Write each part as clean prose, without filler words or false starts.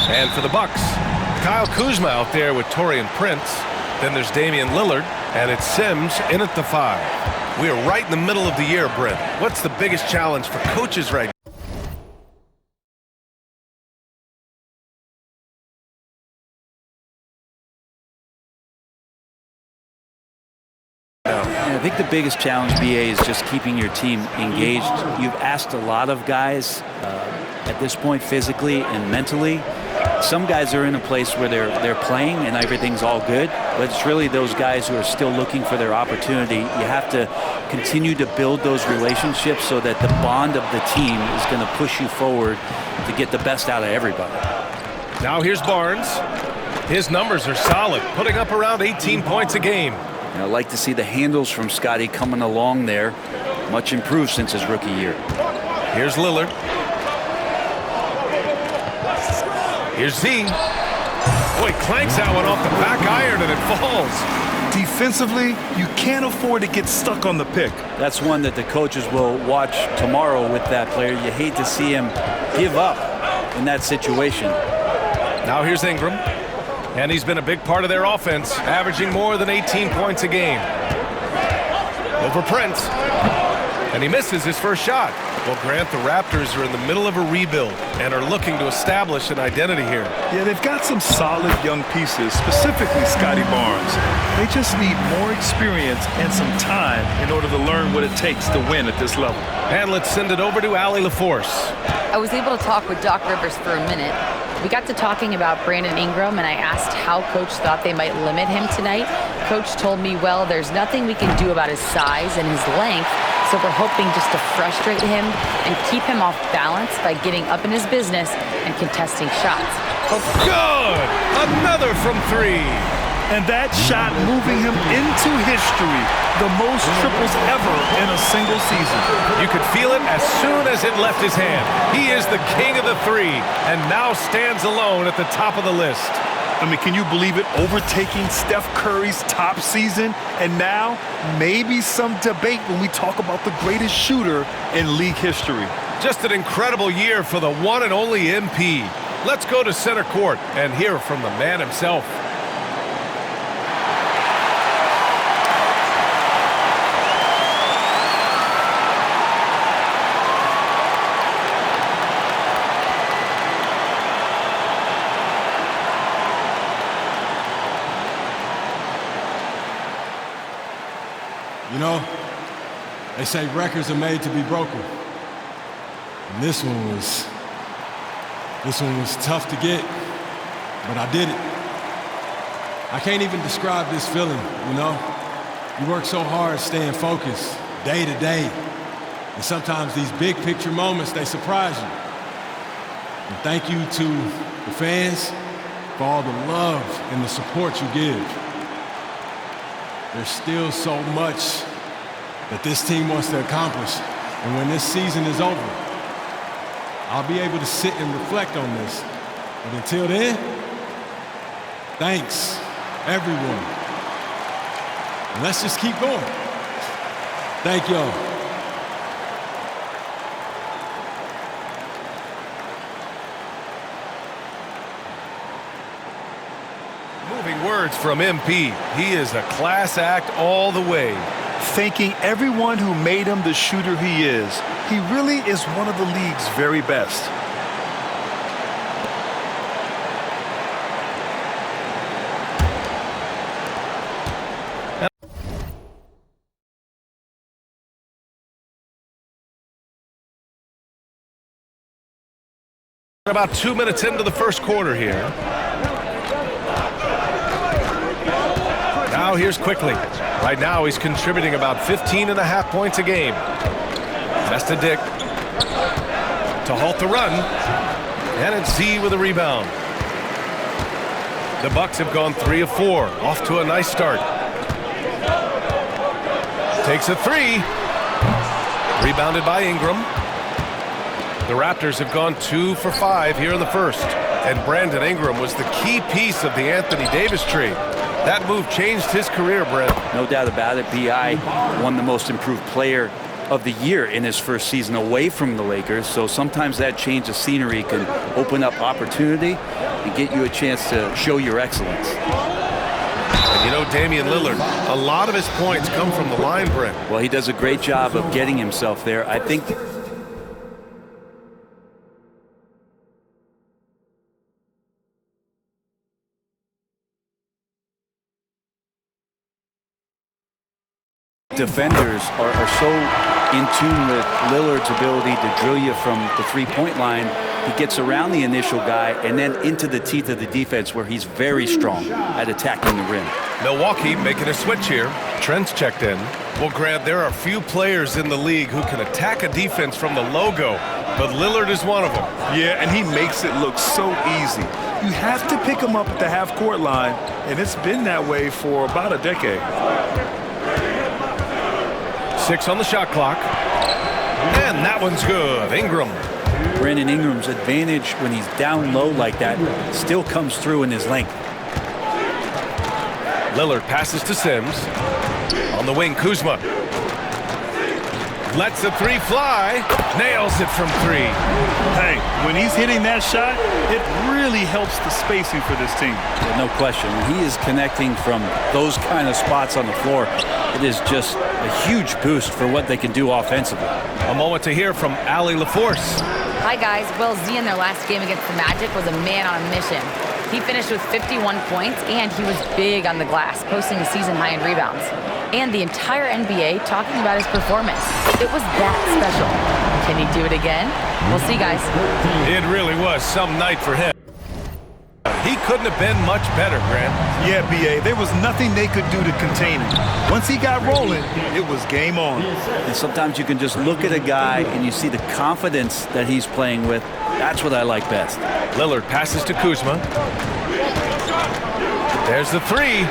And for the Bucks, Kyle Kuzma out there with Taurean Prince. Then there's Damian Lillard, and it's Sims in at the 5. We are right in the middle of the year, Brent. What's the biggest challenge for coaches right now? I think the biggest challenge, BA, is just keeping your team engaged. You've asked a lot of guys at this point, physically and mentally. Some guys are in a place where they're playing and everything's all good, but it's really those guys who are still looking for their opportunity. You have to continue to build those relationships so that the bond of the team is going to push you forward to get the best out of everybody. Now here's Barnes. His numbers are solid, putting up around 18 points a game. And I like to see the handles from Scotty coming along there. Much improved since his rookie year. Here's Lillard. Here's Z. Boy, clanks that one off the back iron and it falls. Defensively, you can't afford to get stuck on the pick. That's one that the coaches will watch tomorrow with that player. You hate to see him give up in that situation. Now here's Ingram. And he's been a big part of their offense, averaging more than 18 points a game. Over Prince. And he misses his first shot. Well, Grant, the Raptors are in the middle of a rebuild and are looking to establish an identity here. Yeah, they've got some solid young pieces, specifically Scotty Barnes. They just need more experience and some time in order to learn what it takes to win at this level. And let's send it over to Allie LaForce. I was able to talk with Doc Rivers for a minute. We got to talking about Brandon Ingram, and I asked how Coach thought they might limit him tonight. Coach told me, well, there's nothing we can do about his size and his length, so we're hoping just to frustrate him and keep him off balance by getting up in his business and contesting shots. Good! Another from 3. And that shot moving him into history, the most triples ever in a single season. You could feel it as soon as it left his hand. He is the king of the 3 and now stands alone at the top of the list. I mean, can you believe it? Overtaking Steph Curry's top season, and now maybe some debate when we talk about the greatest shooter in league history. Just an incredible year for the one and only MP. Let's go to center court and hear from the man himself. You know, they say records are made to be broken. And this one was tough to get, but I did it. I can't even describe this feeling, you know? You work so hard staying focused day to day. And sometimes these big picture moments, they surprise you. And thank you to the fans for all the love and the support you give. There's still so much that this team wants to accomplish. And when this season is over, I'll be able to sit and reflect on this. But until then, thanks, everyone. And let's just keep going. Thank y'all. Moving words from MP. He is a class act all the way. Thanking everyone who made him the shooter he is. He really is one of the league's very best. About 2 minutes into the first quarter here. Now here's Quickly. Right now he's contributing about 15.5 points a game. Pass to Dick to halt the run. And it's Z with a rebound. The Bucks have gone 3 of 4. Off to a nice start. Takes a 3. Rebounded by Ingram. The Raptors have gone 2 for 5 here in the first. And Brandon Ingram was the key piece of the Anthony Davis trade. That move changed his career, Brent. No doubt about it. B.I. won the most improved player of the year in his first season away from the Lakers, so sometimes that change of scenery can open up opportunity and get you a chance to show your excellence. And you know, Damian Lillard, a lot of his points come from the line, Brent. Well, he does a great job of getting himself there. I think defenders are so in tune with Lillard's ability to drill you from the three-point line. He gets around the initial guy and then into the teeth of the defense where he's very strong at attacking the rim. Milwaukee making a switch here. Trent's checked in. Well, Grant, there are few players in the league who can attack a defense from the logo, but Lillard is one of them. Yeah, and he makes it look so easy. You have to pick him up at the half-court line, and it's been that way for about a decade. 6 on the shot clock. And that one's good. Ingram. Brandon Ingram's advantage when he's down low like that still comes through in his length. Lillard passes to Sims. On the wing, Kuzma. Lets the three fly. Nails it from 3. Hey, when he's hitting that shot, it really helps the spacing for this team. No question. When he is connecting from those kind of spots on the floor, it is just a huge boost for what they can do offensively. A moment to hear from Allie LaForce. Hi, guys. Will Z in their last game against the Magic was a man on a mission. He finished with 51 points, and he was big on the glass, posting a season high in rebounds. And the entire NBA talking about his performance. It was that special. Can he do it again? We'll see, guys. It really was some night for him. He couldn't have been much better, Grant. Yeah, B.A., there was nothing they could do to contain him. Once he got rolling, it was game on. And sometimes you can just look at a guy and you see the confidence that he's playing with. That's what I like best. Lillard passes to Kuzma. There's the 3.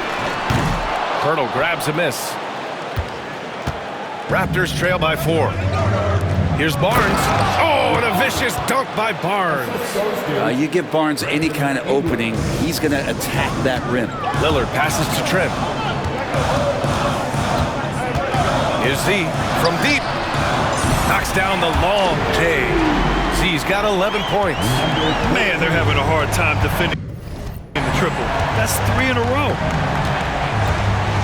Hurdle grabs a miss. Raptors trail by 4. Here's Barnes. Oh, and a vicious dunk by Barnes. You give Barnes any kind of opening, he's going to attack that rim. Lillard passes to Trent. Here's Z from deep. Knocks down the long J. Z's got 11 points. Man, they're having a hard time defending the triple. That's 3 in a row.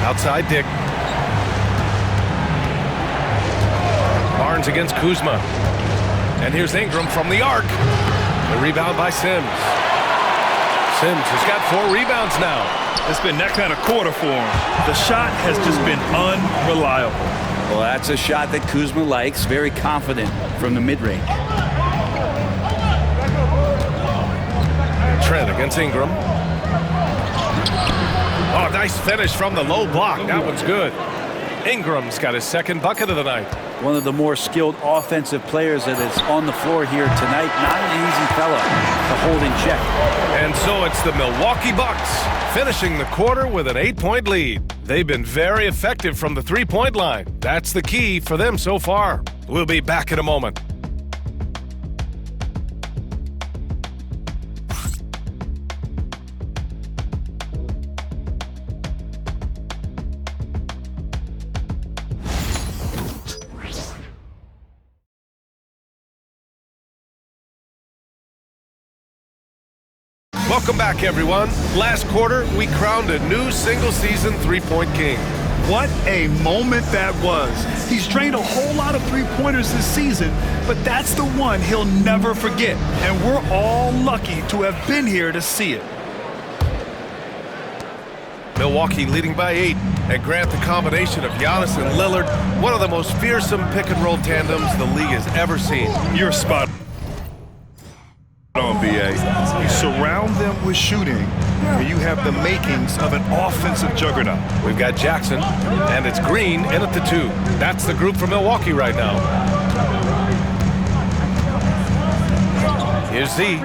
Outside Dick. Barnes against Kuzma. And here's Ingram from the arc. The rebound by Sims. Sims has got 4 rebounds now. It's been that kind of quarter for him. The shot has just been unreliable. Well, that's a shot that Kuzma likes. Very confident from the mid-range. Trent against Ingram. Oh, nice finish from the low block. That one's good. Ingram's got his second bucket of the night. One of the more skilled offensive players that is on the floor here tonight. Not an easy fella to hold in check. And so it's the Milwaukee Bucks finishing the quarter with an 8-point lead. They've been very effective from the three-point line. That's the key for them so far. We'll be back in a moment. Welcome back, everyone. Last quarter, we crowned a new single-season three-point king. What a moment that was. He's drained a whole lot of three-pointers this season, but that's the one he'll never forget. And we're all lucky to have been here to see it. Milwaukee leading by 8. And Grant, the combination of Giannis and Lillard, one of the most fearsome pick-and-roll tandems the league has ever seen. You're spot on, B.A. You surround them with shooting, and you have the makings of an offensive juggernaut. We've got Jackson, and it's Green in at the 2. That's the group for Milwaukee right now. Here's Z.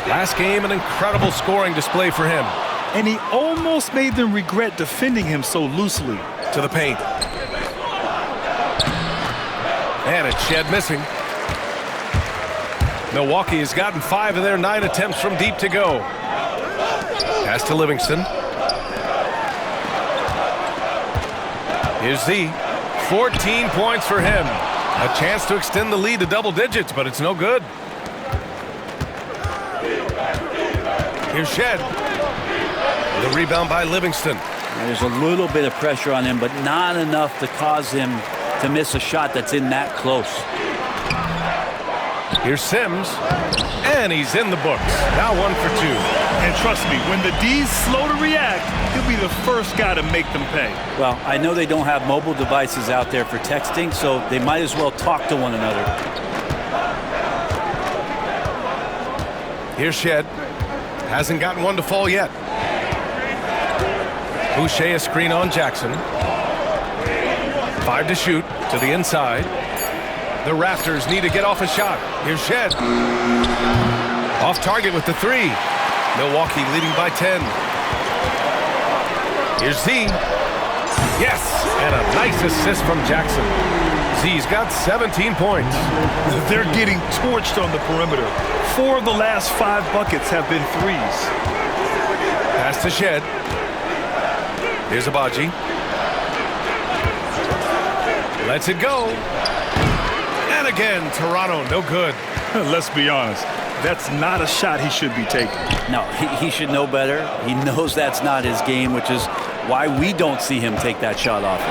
Last game, an incredible scoring display for him. And he almost made them regret defending him so loosely. To the paint. And it's Shed missing. Milwaukee has gotten 5 of their 9 attempts from deep to go. Pass to Livingston. Here's Z. 14 points for him. A chance to extend the lead to double digits, but it's no good. Here's Shed. The rebound by Livingston. There's a little bit of pressure on him, but not enough to cause him to miss a shot that's in that close. Here's Sims, and he's in the books. Now 1 for 2. And trust me, when the D's slow to react, he'll be the first guy to make them pay. Well, I know they don't have mobile devices out there for texting, so they might as well talk to one another. Here's Shed. Hasn't gotten one to fall yet. Boucher a screen on Jackson. 5 to shoot to the inside. The Raptors need to get off a shot. Here's Shed. Off target with the 3. Milwaukee leading by 10. Here's Z. Yes, and a nice assist from Jackson. Z's got 17 points. They're getting torched on the perimeter. 4 of the last 5 buckets have been threes. Pass to Shed. Here's Abaji. Lets it go. And again, Toronto, no good. Let's be honest. That's not a shot he should be taking. No, he should know better. He knows that's not his game, which is why we don't see him take that shot often.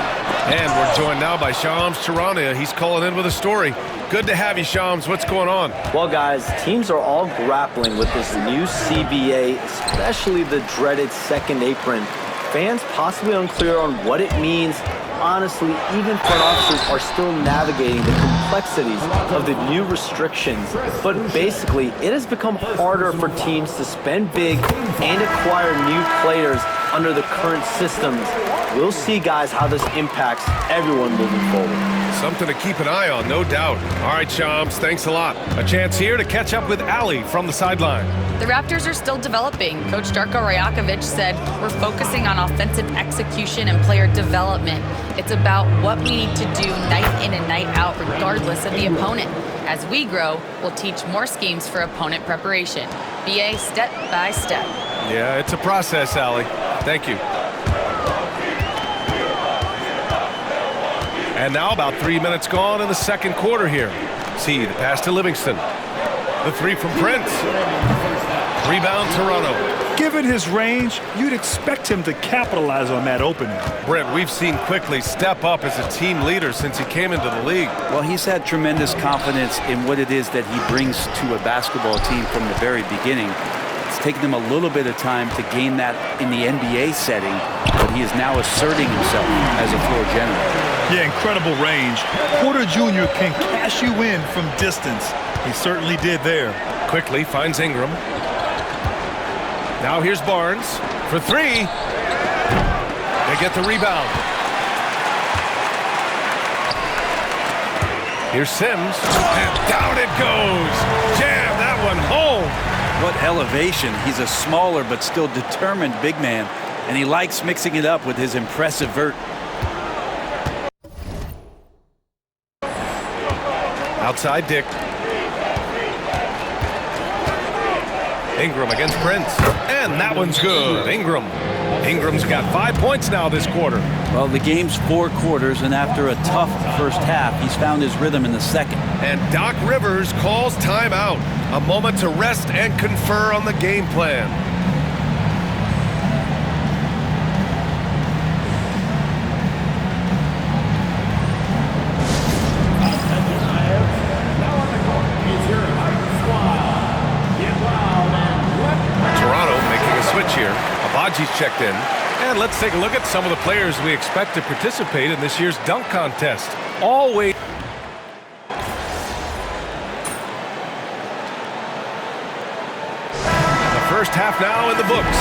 And we're joined now by Shams Charania. He's calling in with a story. Good to have you, Shams. What's going on? Well, guys, teams are all grappling with this new CBA, especially the dreaded second apron. Fans possibly unclear on what it means. Honestly, even front officers are still navigating the complexities of the new restrictions. But basically, it has become harder for teams to spend big and acquire new players under the current systems. We'll see, guys, how this impacts everyone moving forward. Something to keep an eye on, no doubt. All right, Shams, thanks a lot. A chance here to catch up with Ali from the sideline. The Raptors are still developing. Coach Darko Rajakovic said, we're focusing on offensive execution and player development. It's about what we need to do night in and night out, regardless of the opponent. As we grow, we'll teach more schemes for opponent preparation. BA step by step. Yeah, it's a process, Ali. Thank you. And now about 3 minutes gone in the second quarter here. See the pass to Livingston. The 3 from Prince. Rebound Toronto. Given his range, you'd expect him to capitalize on that opening. Brent, we've seen Quickly step up as a team leader since he came into the league. Well, he's had tremendous confidence in what it is that he brings to a basketball team from the very beginning. It's taken him a little bit of time to gain that in the NBA setting, but he is now asserting himself as a floor general. Yeah, incredible range. Porter Jr. can cash you in from distance. He certainly did there. Quickly finds Ingram. Now here's Barnes for 3. They get the rebound. Here's Sims, and down it goes. Jam that one home. What elevation. He's a smaller but still determined big man, and he likes mixing it up with his impressive vert. Outside Dick. Ingram against Prince. And that one's good. Ingram's got 5 points now this quarter. Well, the game's 4 quarters, and after a tough first half, he's found his rhythm in the second. And Doc Rivers calls timeout. A moment to rest and confer on the game plan. Here, Abaji's checked in, and let's take a look at some of the players we expect to participate in this year's dunk contest. Always. The first half now in the books.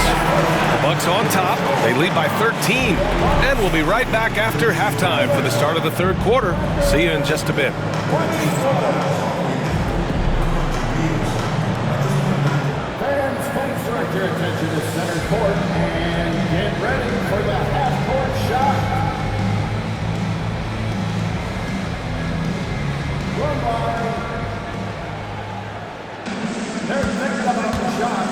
The Bucks on top. They lead by 13, and we'll be right back after halftime for the start of the third quarter. See you in just a bit. Your attention to center court and get ready for the half-court shot. Run by. They're thinking about the shot.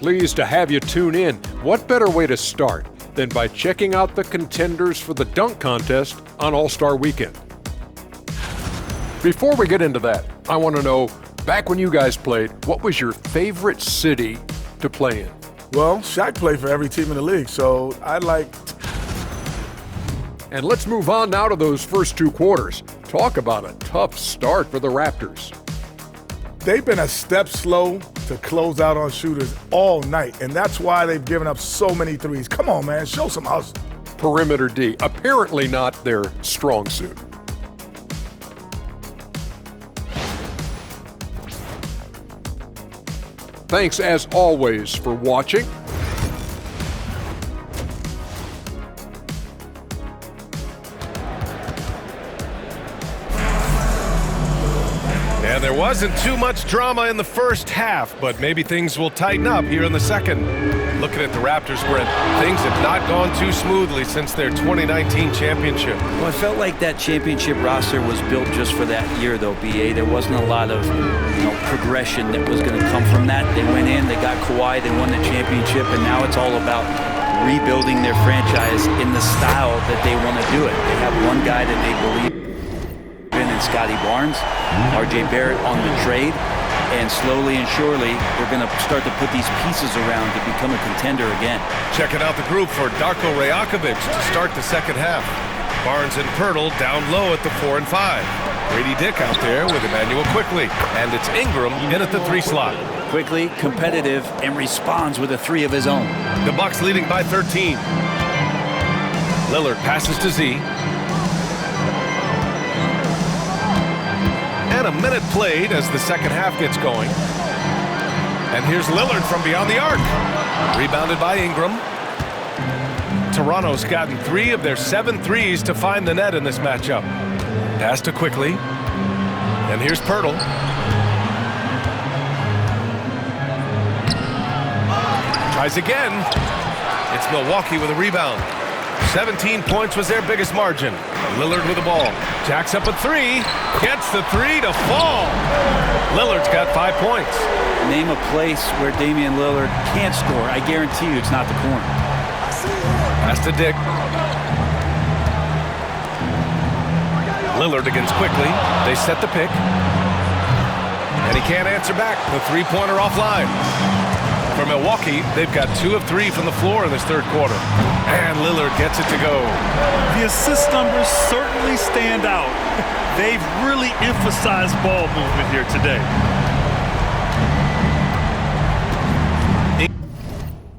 Pleased to have you tune in. What better way to start than by checking out the contenders for the dunk contest on All-Star Weekend? Before we get into that, I want to know, back when you guys played, what was your favorite city to play in? Well, Shaq played for every team in the league, so I liked. And let's move on now to those first two quarters. Talk about a tough start for the Raptors. They've been a step slow to close out on shooters all night, and that's why they've given up so many threes. Come on, man, show some hustle. Perimeter D, apparently not their strong suit. Thanks as always for watching. And there wasn't too much drama in the first half, but maybe things will tighten up here in the second. Looking at the Raptors, Brent, things have not gone too smoothly since their 2019 championship. Well, I felt like that championship roster was built just for that year, though, B.A. There wasn't a lot of progression that was going to come from that. They went in, they got Kawhi, they won the championship, and now it's all about rebuilding their franchise in the style that they want to do it. They have one guy that they believe in Scotty Barnes, R.J. Barrett on the trade, and slowly and surely they're going to start to put these pieces around to become a contender again. Checking out the group for Darko Rajakovic to start the second half. Barnes and Pirtle down low at the 4 and 5. Grady Dick out there with Emmanuel Quickley, and it's Ingram in at the 3 slot. Quickly, competitive, and responds with a 3 of his own. The Bucks leading by 13. Lillard passes to Z. And a minute played as the second half gets going. And here's Lillard from beyond the arc. Rebounded by Ingram. Toronto's gotten 3 of their 7 threes to find the net in this matchup. Pass to Quickley. And here's Pirtle. Tries again. It's Milwaukee with a rebound. 17 points was their biggest margin. Lillard with the ball. Jacks up a 3. Gets the 3 to fall. Lillard's got 5 points. Name a place where Damian Lillard can't score. I guarantee you it's not the corner. Pass to Dick. Lillard against Quickley. They set the pick. And he can't answer back. The 3-pointer offline. For Milwaukee, they've got 2 of 3 from the floor in this third quarter. And Lillard gets it to go. The assist numbers certainly stand out. They've really emphasized ball movement here today.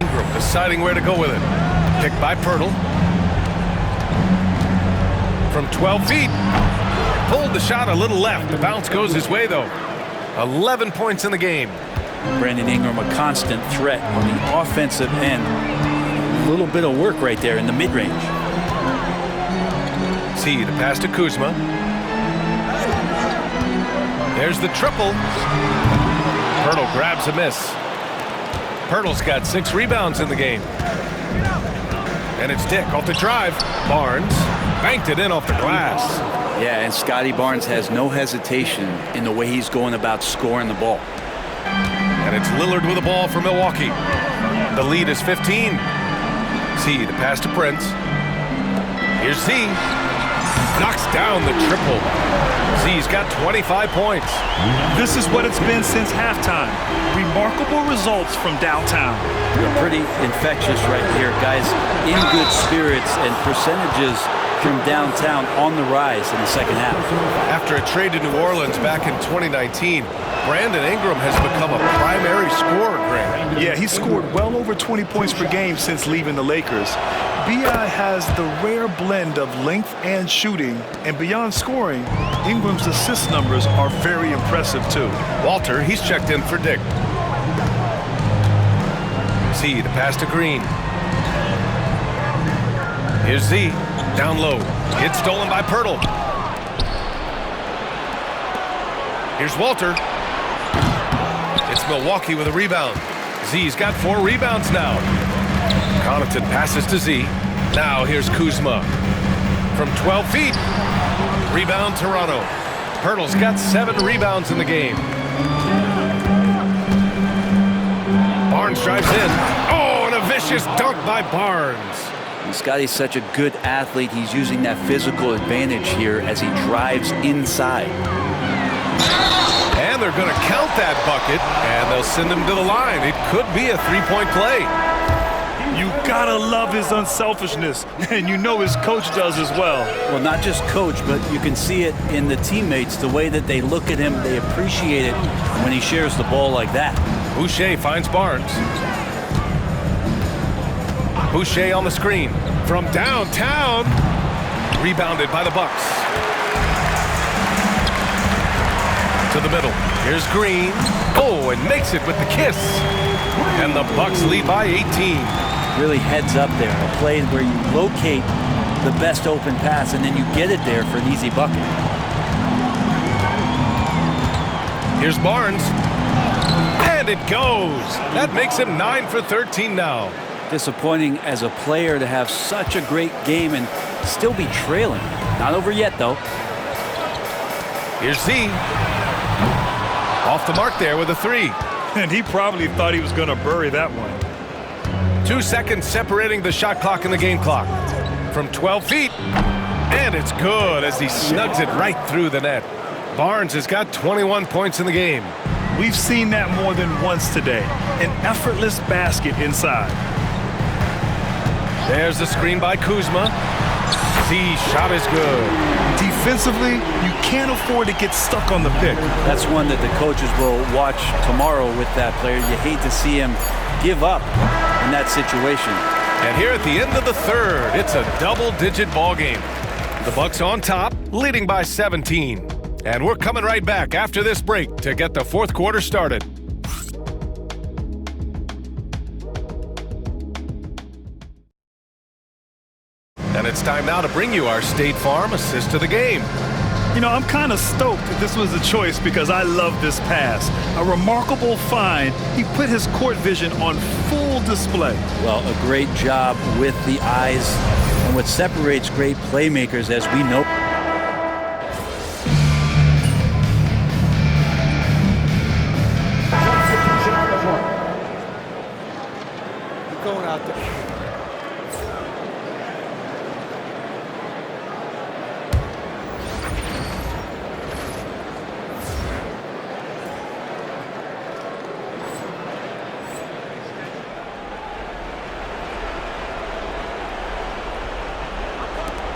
Ingram deciding where to go with it. Picked by Pirtle. From 12 feet. Pulled the shot a little left. The bounce goes his way, though. 11 points in the game. Brandon Ingram, a constant threat on the offensive end. A little bit of work right there in the mid-range. See the pass to Kuzma. There's the triple. Pirtle grabs a miss. Pirtle's got 6 rebounds in the game. And it's Dick off the drive. Barnes banked it in off the glass. Yeah, and Scotty Barnes has no hesitation in the way he's going about scoring the ball. And it's Lillard with the ball for Milwaukee. The lead is 15. Z, the pass to Prince. Here's Z. Knocks down the triple. Z's got 25 points. This is what it's been since halftime. Remarkable results from downtown. They're pretty infectious right here, guys. In good spirits and percentages from downtown on the rise in the second half. After a trade to New Orleans back in 2019, Brandon Ingram has become a primary scorer, Grant. Yeah, he scored well over 20 points per game since leaving the Lakers. B.I. has the rare blend of length and shooting, and beyond scoring, Ingram's assist numbers are very impressive too. Walter, he's checked in for Dick. Z, the pass to Green. Here's Z, down low. It's stolen by Pirtle. Here's Walter. It's Milwaukee with a rebound. Z's got 4 rebounds now. Connaughton passes to Z. Now here's Kuzma. From 12 feet. Rebound Toronto. Pirtle's got 7 rebounds in the game. Barnes Barnes drives in. Oh, and a vicious dunk by Barnes. And Scotty's such a good athlete. He's using that physical advantage here as he drives inside. And they're going to count that bucket, and they'll send him to the line. It could be a three-point play. You gotta love his unselfishness, and you know his coach does as well. Well, not just coach, but you can see it in the teammates, the way that they look at him. They appreciate it when he shares the ball like that. Boucher finds Barnes. Boucher on the screen from downtown. Rebounded by the Bucks. To the middle. Here's Green. Oh, and makes it with the kiss. And the Bucks lead by 18. Really heads up there. A play where you locate the best open pass and then you get it there for an easy bucket. Here's Barnes. And it goes. That makes him 9 for 13 now. Disappointing as a player to have such a great game and still be trailing. Not over yet, though. Here's Z. Off the mark there with a three. And he probably thought he was going to bury that one. 2 seconds separating the shot clock and the game clock. From 12 feet. And it's good as he snugs it right through the net. Barnes has got 21 points in the game. We've seen that more than once today. An effortless basket inside. There's the screen by Kuzma. Z shot is good. Defensively, you can't afford to get stuck on the pick. That's one that the coaches will watch tomorrow with that player. You hate to see him give up in that situation. And here at the end of the third, it's a double-digit ball game. The Bucks on top, leading by 17. And we're coming right back after this break to get the fourth quarter started. And it's time now to bring you our State Farm assist to the game. You know, I'm kind of stoked that this was a choice because I love this pass. A remarkable find. He put his court vision on full display. Well, a great job with the eyes. And what separates great playmakers, as we know. Going out there.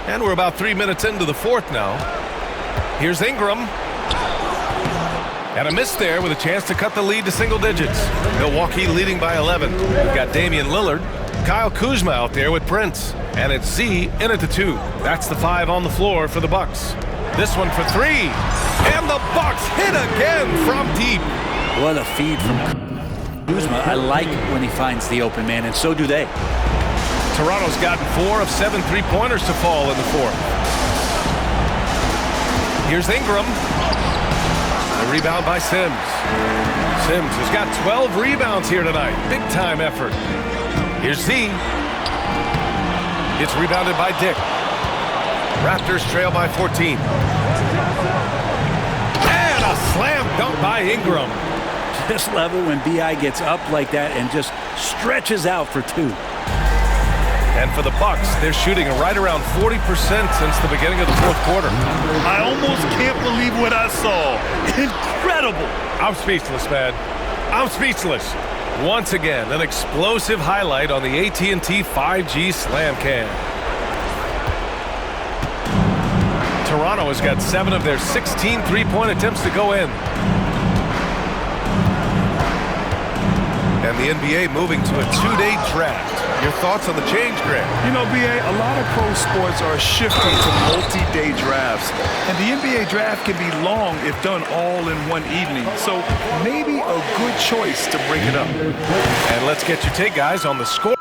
And we're about 3 minutes into the fourth now. Here's Ingram. And a miss there with a chance to cut the lead to single digits. Milwaukee leading by 11. We've got Damian Lillard. Kyle Kuzma out there with Prince. And it's Z in at the 2. That's the 5 on the floor for the Bucks. This one for 3. And the Bucks hit again from deep. What a feed from Kuzma. I like when he finds the open man, and so do they. Toronto's gotten 4 of 7 three-pointers to fall in the fourth. Here's Ingram. The rebound by Sims. Sims has got 12 rebounds here tonight. Big-time effort. Here's Z. It's rebounded by Dick. Raptors trail by 14. And a slam dunk by Ingram. Just level when B.I. gets up like that and just stretches out for 2. And for the Bucks, they're shooting right around 40% since the beginning of the fourth quarter. I almost can't believe what I saw. Incredible. I'm speechless, man. I'm speechless. Once again, an explosive highlight on the AT&T 5G Slam Cam. Toronto has got 7 of their 16 three-point attempts to go in. And the NBA moving to a 2-day draft. Your thoughts on the change, Greg? You know, B.A., a lot of pro sports are shifting to multi-day drafts. And the NBA draft can be long if done all in one evening. So maybe a good choice to break it up. And let's get your take, guys, on the score.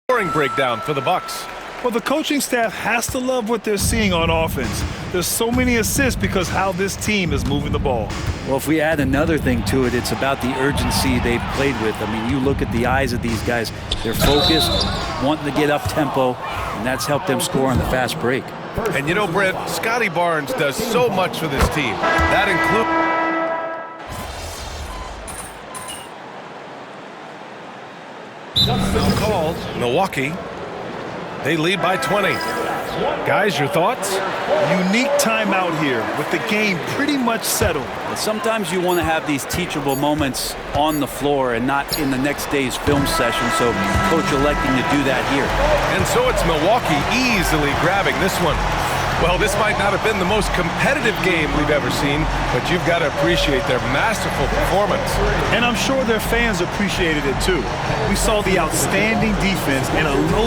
Scoring breakdown for the Bucks. Well, the coaching staff has to love what they're seeing on offense. There's so many assists because how this team is moving the ball. Well, if we add another thing to it, it's about the urgency they've played with. I mean, you look at the eyes of these guys. They're focused, wanting to get up tempo, and that's helped them score on the fast break. And you know, Brent, Scotty Barnes does so much for this team. That includes... Called Milwaukee. They lead by 20. Guys, your thoughts? Unique timeout here with the game pretty much settled. But sometimes you want to have these teachable moments on the floor and not in the next day's film session, so coach electing to do that here. And so it's Milwaukee easily grabbing this one. Well, this might not have been the most competitive game we've ever seen, but you've got to appreciate their masterful performance. And I'm sure their fans appreciated it too. We saw the outstanding defense and a low